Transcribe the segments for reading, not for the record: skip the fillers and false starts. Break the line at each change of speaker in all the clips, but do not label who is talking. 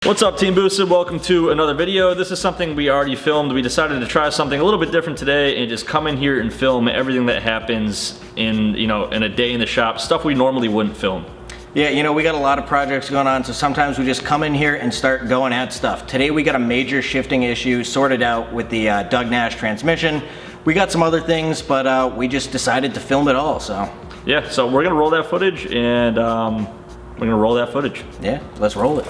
What's up, Team Boosted? Welcome to another video. This is something we already filmed. We decided to try something a little bit different today and just come in here and film everything that happens in, in a day in the shop, stuff we normally wouldn't film.
Yeah, we got a lot of projects going on, so sometimes we just come in here and start going at stuff. Today we got a major shifting issue sorted out with the Doug Nash transmission. We got some other things, but we just decided to film it all, so.
Yeah, so we're gonna roll that footage and we're gonna roll that footage.
Yeah, let's roll it.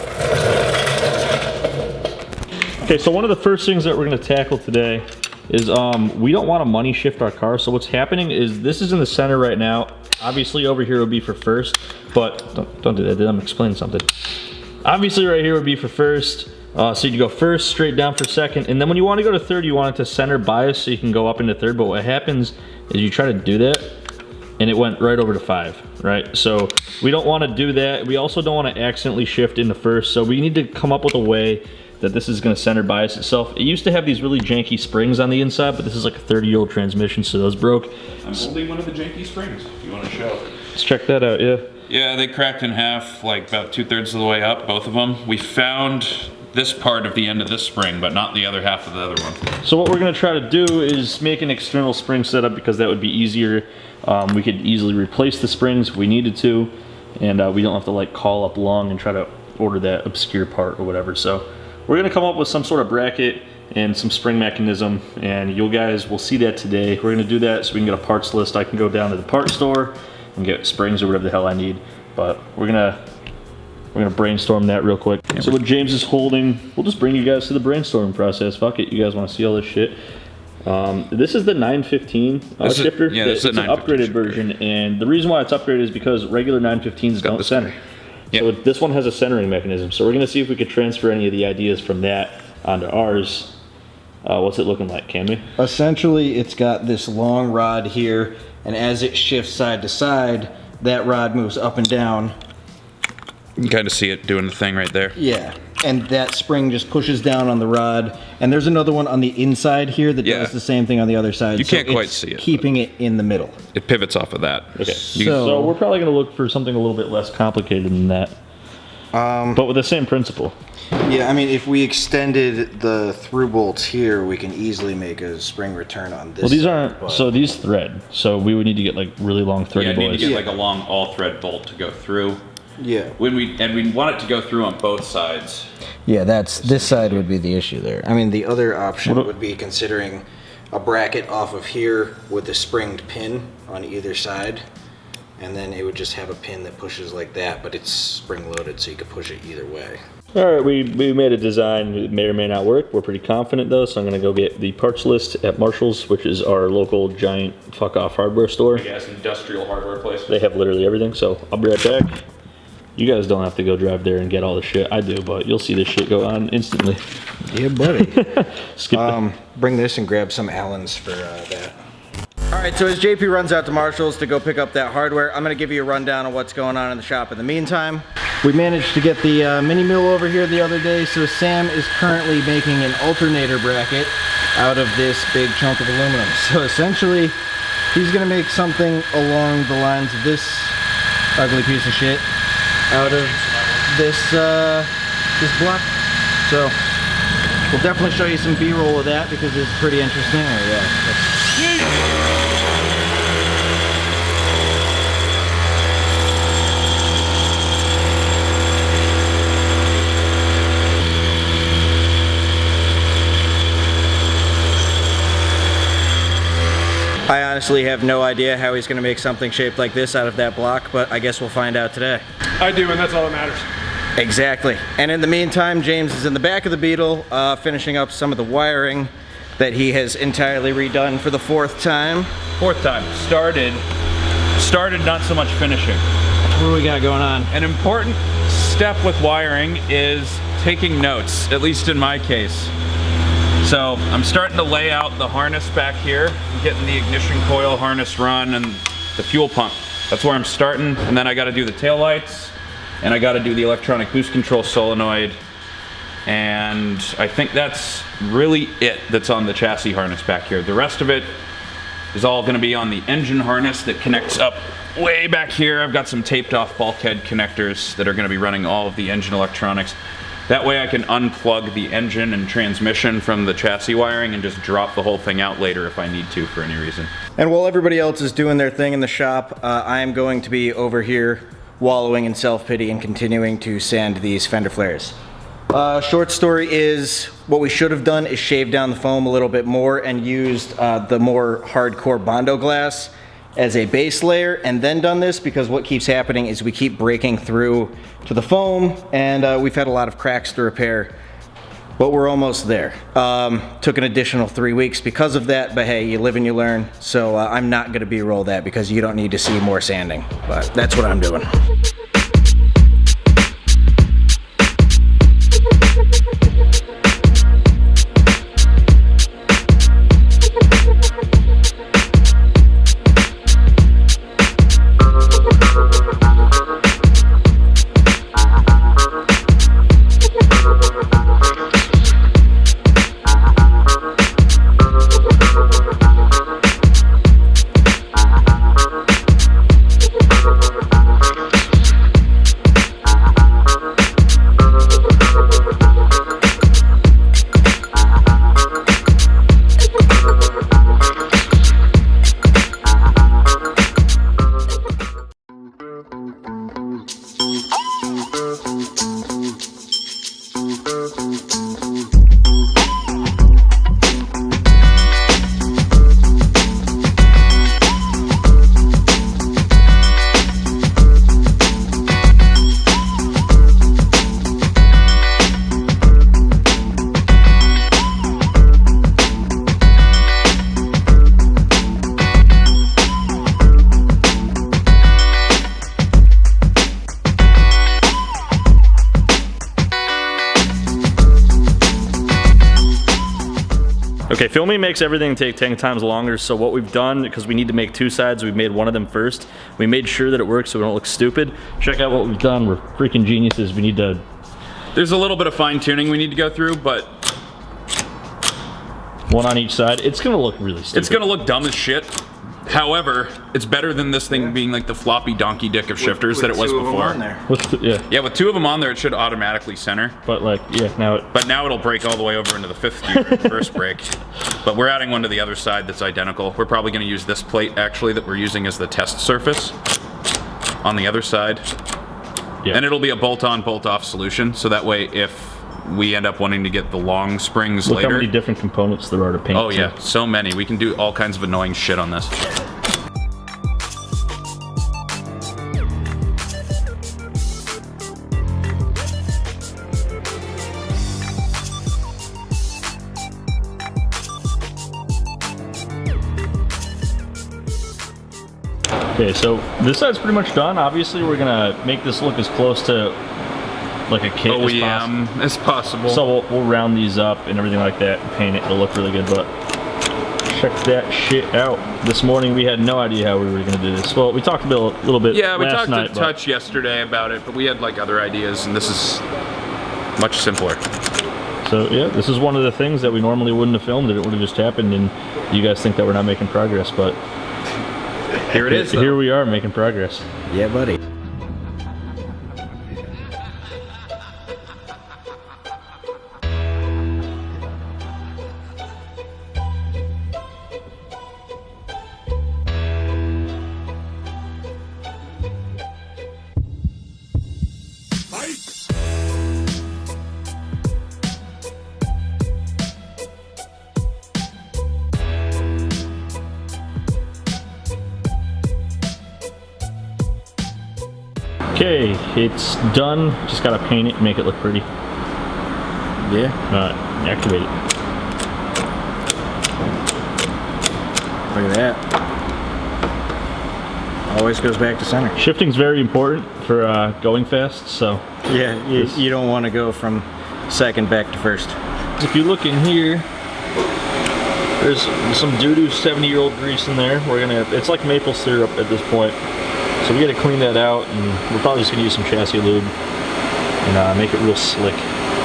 Okay, so one of the first things that we're gonna tackle today is we don't wanna money shift our car. So what's happening is this is in the center right now. Obviously over here would be for first, but don't do that, I'm explaining something. Obviously right here would be for first. So you go first, straight down for second, and then when you want to go to third, you want it to center bias so you can go up into third. But what happens is you try to do that, and it went right over to 5, right? So we don't want to do that. We also don't want to accidentally shift into first. So we need to come up with a way that this is going to center bias itself. It used to have these really janky springs on the inside, but this is like a 30-year-old transmission, so those broke.
I'm holding one of the janky springs, if you want to show.
Let's check that out, yeah.
Yeah, they cracked in half, like about 2/3 of the way up, both of them. We found this part of the end of this spring, but not the other half of the other one.
So what we're gonna try to do is make an external spring setup because that would be easier. We could easily replace the springs if we needed to, and we don't have to like call up long and try to order that obscure part or whatever. So we're gonna come up with some sort of bracket and some spring mechanism, and you guys will see that today. We're gonna do that so we can get a parts list. I can go down to the parts store and get springs or whatever the hell I need, but we're gonna brainstorm that real quick. So what James is holding, we'll just bring you guys to the brainstorming process. Fuck it, you guys want to see all this shit. This is the 915 shifter.
Yeah, this is
it's an upgraded version, and the reason why it's upgraded is because regular 915s don't center. Yep. So this one has a centering mechanism. So we're gonna see if we could transfer any of the ideas from that onto ours. What's it looking like, can we?
Essentially, it's got this long rod here, and as it shifts side to side, that rod moves up and down.
You can kind of see it doing the thing right there.
Yeah, and that spring just pushes down on the rod, and there's another one on the inside here that does the same thing on the other side.
You can't quite see it,
keeping it in the middle.
It pivots off of that.
Okay, so we're probably gonna look for something a little bit less complicated than that, but with the same principle.
Yeah, I mean, if we extended the through bolts here, we can easily make a spring return on this.
Well, these aren't, so these thread, so we would need to get like really long threaded boys.
Yeah, need to get like a long all-thread bolt to go through.
Yeah.
And we want it to go through on both sides.
Yeah, this side would be the issue there. I mean, the other option would be considering a bracket off of here with a springed pin on either side, and then it would just have a pin that pushes like that, but it's spring loaded, so you could push it either way.
All right, we made a design. It may or may not work. We're pretty confident though, so I'm gonna go get the parts list at Marshall's, which is our local giant fuck off hardware store.
Big ass industrial hardware place.
They have literally everything, so I'll be right back. You guys don't have to go drive there and get all the shit. I do, but you'll see this shit go on instantly.
Yeah, buddy. Bring this and grab some Allens for that. All right, so as JP runs out to Marshall's to go pick up that hardware, I'm gonna give you a rundown of what's going on in the shop in the meantime. We managed to get the mini mill over here the other day, so Sam is currently making an alternator bracket out of this big chunk of aluminum. So essentially, he's gonna make something along the lines of this ugly piece of shit out of this block. So we'll definitely show you some B-roll of that because it's pretty interesting. Oh yeah. I honestly have no idea how he's gonna make something shaped like this out of that block, but I guess we'll find out today.
I do, and that's all that matters.
Exactly. And in the meantime, James is in the back of the Beetle, finishing up some of the wiring that he has entirely redone for the 4th time.
4th time. Started, not so much finishing.
What do we got going on?
An important step with wiring is taking notes, at least in my case. So I'm starting to lay out the harness back here. I'm getting the ignition coil harness run and the fuel pump. That's where I'm starting. And then I gotta do the taillights, and I gotta do the electronic boost control solenoid. And I think that's really it that's on the chassis harness back here. The rest of it is all gonna be on the engine harness that connects up way back here. I've got some taped off bulkhead connectors that are gonna be running all of the engine electronics. That way I can unplug the engine and transmission from the chassis wiring and just drop the whole thing out later if I need to for any reason.
And while everybody else is doing their thing in the shop, I am going to be over here wallowing in self-pity and continuing to sand these fender flares. Short story is, what we should have done is shaved down the foam a little bit more and used the more hardcore Bondo glass as a base layer and then done this, because what keeps happening is we keep breaking through to the foam, and we've had a lot of cracks to repair, but we're almost there. Took an additional 3 weeks because of that, but hey, you live and you learn. So I'm not gonna B-roll that because you don't need to see more sanding, but that's what I'm doing.
Okay, filming makes everything take 10 times longer, so what we've done, because we need to make two sides, we've made one of them first. We made sure that it works so we don't look stupid. Check out what we've done. We're freaking geniuses. We need to...
There's a little bit of fine tuning we need to go through, but...
one on each side. It's gonna look really stupid.
It's gonna look dumb as shit. However, it's better than this thing being like the floppy donkey dick of shifters that it was before.
Yeah,
with two of them on there, it should automatically center.
but like, yeah, now it...
But now it'll break all the way over into the fifth gear, first break. But we're adding one to the other side that's identical. We're probably going to use this plate, actually, that we're using as the test surface on the other side.
Yeah.
And it'll be a bolt-on, bolt-off solution, so that way if we end up wanting to get the long springs
Look
later...
how many different components there are to paint.
Oh yeah, so many. We can do all kinds of annoying shit on this.
Okay, so this side's pretty much done. Obviously, we're gonna make this look as close to like a kit
as possible.
So we'll round these up and everything like that and paint it. It'll look really good, but check that shit out. This morning we had no idea how we were gonna do this. Well, we talked about a little bit
yeah, we
last
talked
night,
a touch yesterday about it, but we had like other ideas, and this is much simpler.
So yeah, this is one of the things that we normally wouldn't have filmed, and it would have just happened, and you guys think that we're not making progress, but
here it is, though.
Here we are making progress.
Yeah, buddy.
Okay, it's done. Just gotta paint it and make it look pretty.
Yeah.
Activate it.
Look at that. Always goes back to center.
Shifting's very important for going fast, so.
Yeah, you don't want to go from second back to first.
If you look in here, there's some doo-doo 70-year-old grease in there. It's like maple syrup at this point. So we gotta clean that out, and we're probably just gonna use some chassis lube and make it real slick.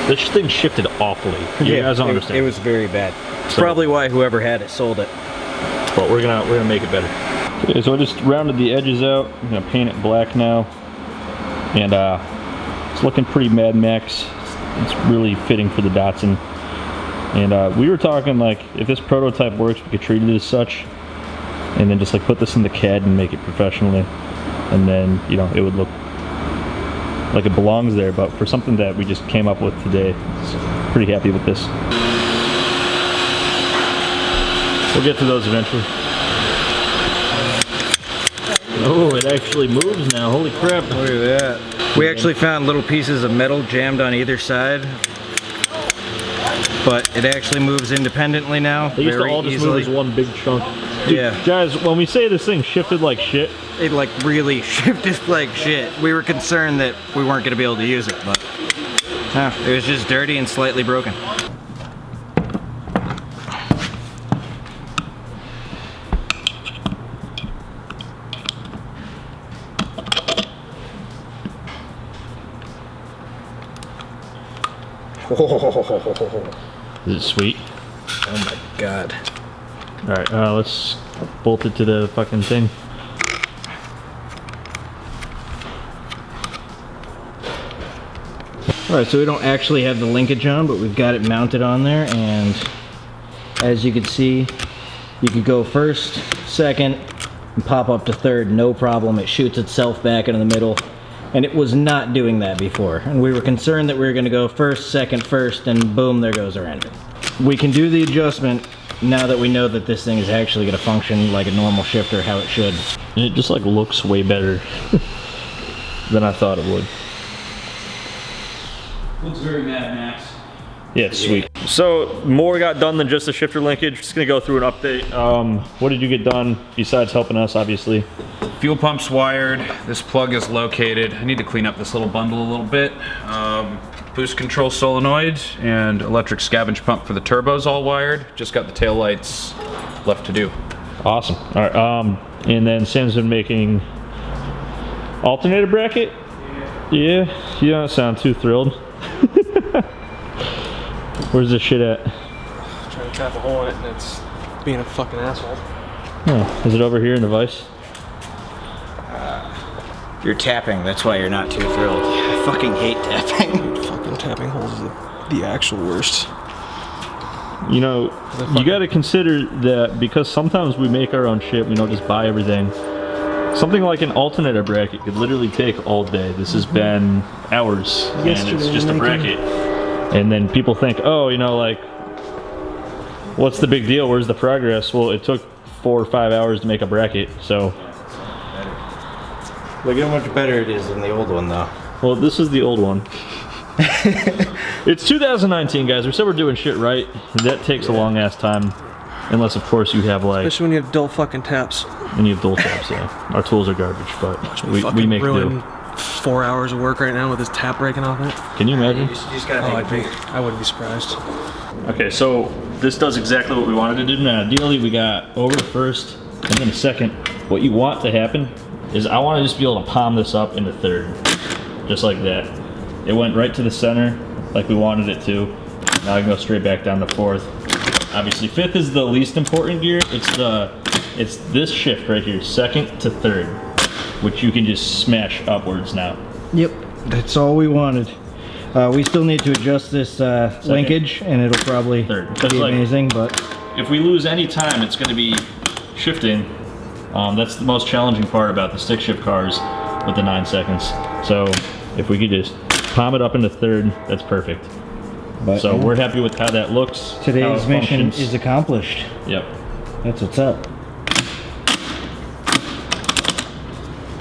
This thing shifted awfully. You guys don't understand.
It was very bad. So, probably why whoever had it sold it.
But we're gonna make it better. Okay, so I just rounded the edges out. I'm gonna paint it black now, and it's looking pretty Mad Max. it's really fitting for the Datsun. And we were talking like, if this prototype works, we could treat it as such, and then just like put this in the CAD and make it professionally, and then, you know, it would look like it belongs there. But for something that we just came up with today, pretty happy with this. We'll get to those eventually. Oh, it actually moves now. Holy crap.
Look at that. We actually found little pieces of metal jammed on either side, but it actually moves independently now.
They used to all just move as one big chunk. Dude,
yeah.
Guys, when we say this thing shifted like shit,
it like really shifted like shit. We were concerned that we weren't going to be able to use it, but it was just dirty and slightly broken.
is it sweet?
Oh my god.
Alright, let's bolt it to the fucking thing.
Alright, so we don't actually have the linkage on, but we've got it mounted on there, and as you can see, you could go first, second, and pop up to third, no problem. It shoots itself back into the middle, and it was not doing that before. And we were concerned that we were going to go first, second, first, and boom, there goes our engine. We can do the adjustment now that we know that this thing is actually going to function like a normal shifter, how it should.
And it just like looks way better than I thought it would.
Looks very Mad Max.
Yeah, it's sweet. So more got done than just the shifter linkage. Just gonna go through an update. What did you get done besides helping us, obviously?
Fuel pump's wired. This plug is located. I need to clean up this little bundle a little bit. Boost control solenoid and electric scavenge pump for the turbos all wired. Just got the tail lights left to do.
Awesome. All right. And then Sam's been making alternator bracket. Yeah. You don't sound too thrilled. Where's this shit at?
Trying to tap a hole in it, and it's being a fucking asshole.
Oh, is it over here in the vise?
You're tapping, that's why you're not too thrilled. I fucking hate tapping.
Fucking tapping holes is the actual worst.
You know, you gotta consider that because sometimes we make our own shit, we don't just buy everything. Something like an alternator bracket could literally take all day. This has been hours, and it's just a bracket. And then people think, oh, you know, like, what's the big deal? Where's the progress? Well, it took 4 or 5 hours to make a bracket, so.
Look how much better it is than the old one, though.
Well, this is the old one. It's 2019, guys. We said we're doing shit right. That takes a long ass time. Unless, of course, you have like.
Especially when you have dull fucking taps.
And you have dual taps, yeah. Our tools are garbage, but we make do.
4 hours of work right now with this tap breaking off it.
Can you imagine?
You just gotta make it bigger.
I wouldn't be surprised.
Okay, so this does exactly what we wanted to do. Now, ideally, we got over first and then a second. What you want to happen is I want to just be able to palm this up into third, just like that. It went right to the center, like we wanted it to. Now I can go straight back down to fourth. Obviously, fifth is the least important gear. It's this shift right here, second to third, which you can just smash upwards now.
Yep, that's all we wanted. We still need to adjust this linkage, and it'll probably be amazing, but
if we lose any time, it's going to be shifting. That's the most challenging part about the stick shift cars with the 9 seconds. So if we could just palm it up into third, that's perfect.
But,
so we're happy with how that looks.
Today's mission is accomplished.
Yep.
That's what's up.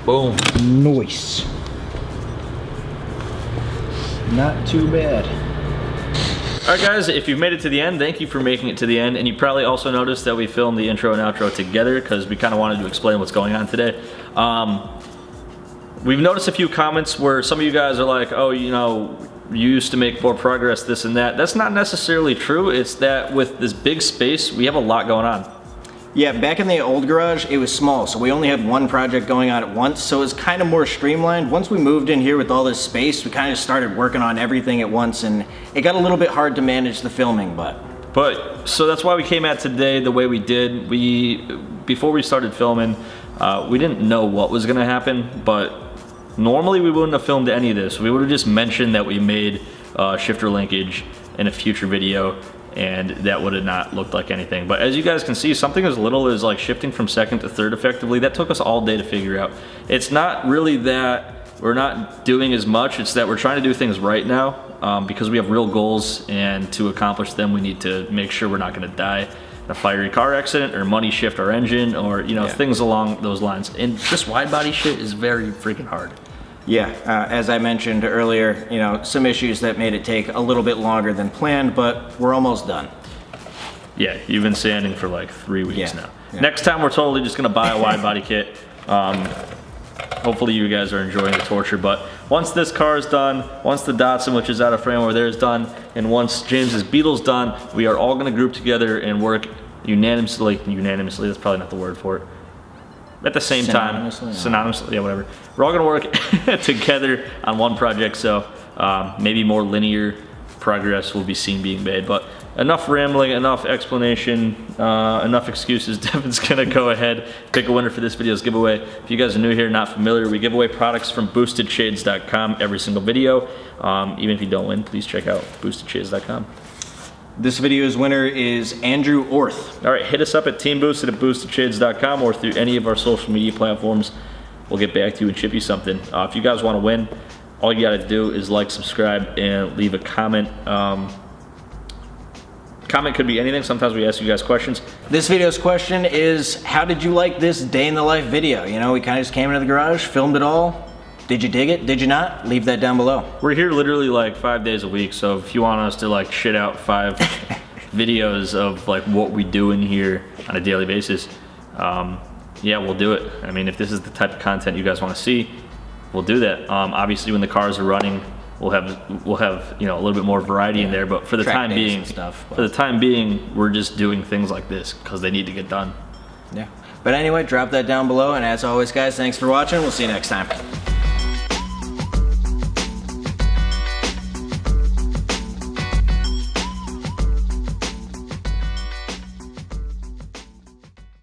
Boom.
Nice. Not too bad.
Alright guys, if you've made it to the end, thank you for making it to the end. And you probably also noticed that we filmed the intro and outro together because we kind of wanted to explain what's going on today. We've noticed a few comments where some of you guys are like, oh, you know, you used to make more progress, this and that. That's not necessarily true. It's that with this big space, we have a lot going on.
Yeah, back in the old garage, it was small, so we only had one project going on at once, so it was kind of more streamlined. Once we moved in here with all this space, we kind of started working on everything at once, and it got a little bit hard to manage the filming, but
so that's why we came at today the way we did. Before we started filming, we didn't know what was gonna happen, but normally we wouldn't have filmed any of this. We would have just mentioned that we made shifter linkage in a future video, and that would have not looked like anything. But as you guys can see, something as little as like shifting from second to third effectively, that took us all day to figure out. It's not really that we're not doing as much, it's that we're trying to do things right now because we have real goals, and to accomplish them we need to make sure we're not going to die in a fiery car accident or money shift our engine, or things along those lines. And this wide body shit is very freaking hard.
Yeah, as I mentioned earlier, some issues that made it take a little bit longer than planned, but we're almost done.
Yeah, you've been sanding for like 3 weeks now.
Yeah.
Next time we're totally just gonna buy a wide body kit. Hopefully you guys are enjoying the torture, but once this car is done, once the Datsun, which is out of frame over there, is done, and once James's Beetle's done, we are all gonna group together and work unanimously, that's probably not the word for it, at the same time, synonymously, yeah, whatever. We're all gonna work together on one project, so maybe more linear progress will be seen being made. But enough rambling, enough explanation, enough excuses. Devin's gonna go ahead, pick a winner for this video's giveaway. If you guys are new here, not familiar, we give away products from boostedshades.com every single video. Even if you don't win, please check out boostedshades.com.
This video's winner is Andrew Orth.
All right, hit us up at Teamboosted at boostedshades.com or through any of our social media platforms. We'll get back to you and ship you something. If you guys want to win, all you got to do is like, subscribe, and leave a comment. Comment could be anything. Sometimes we ask you guys questions.
This video's question is, how did you like this day in the life video? We kind of just came into the garage, filmed it all. Did you dig it? Did you not? Leave that down below.
We're here literally like 5 days a week, so if you want us to like shit out 5 videos of like what we do in here on a daily basis, yeah, we'll do it. I mean, if this is the type of content you guys want to see, we'll do that. Obviously, when the cars are running, we'll have a little bit more variety in there. But for the time being, we're just doing things like this because they need to get done.
Yeah. But anyway, drop that down below, and as always, guys, thanks for watching. We'll see you next time.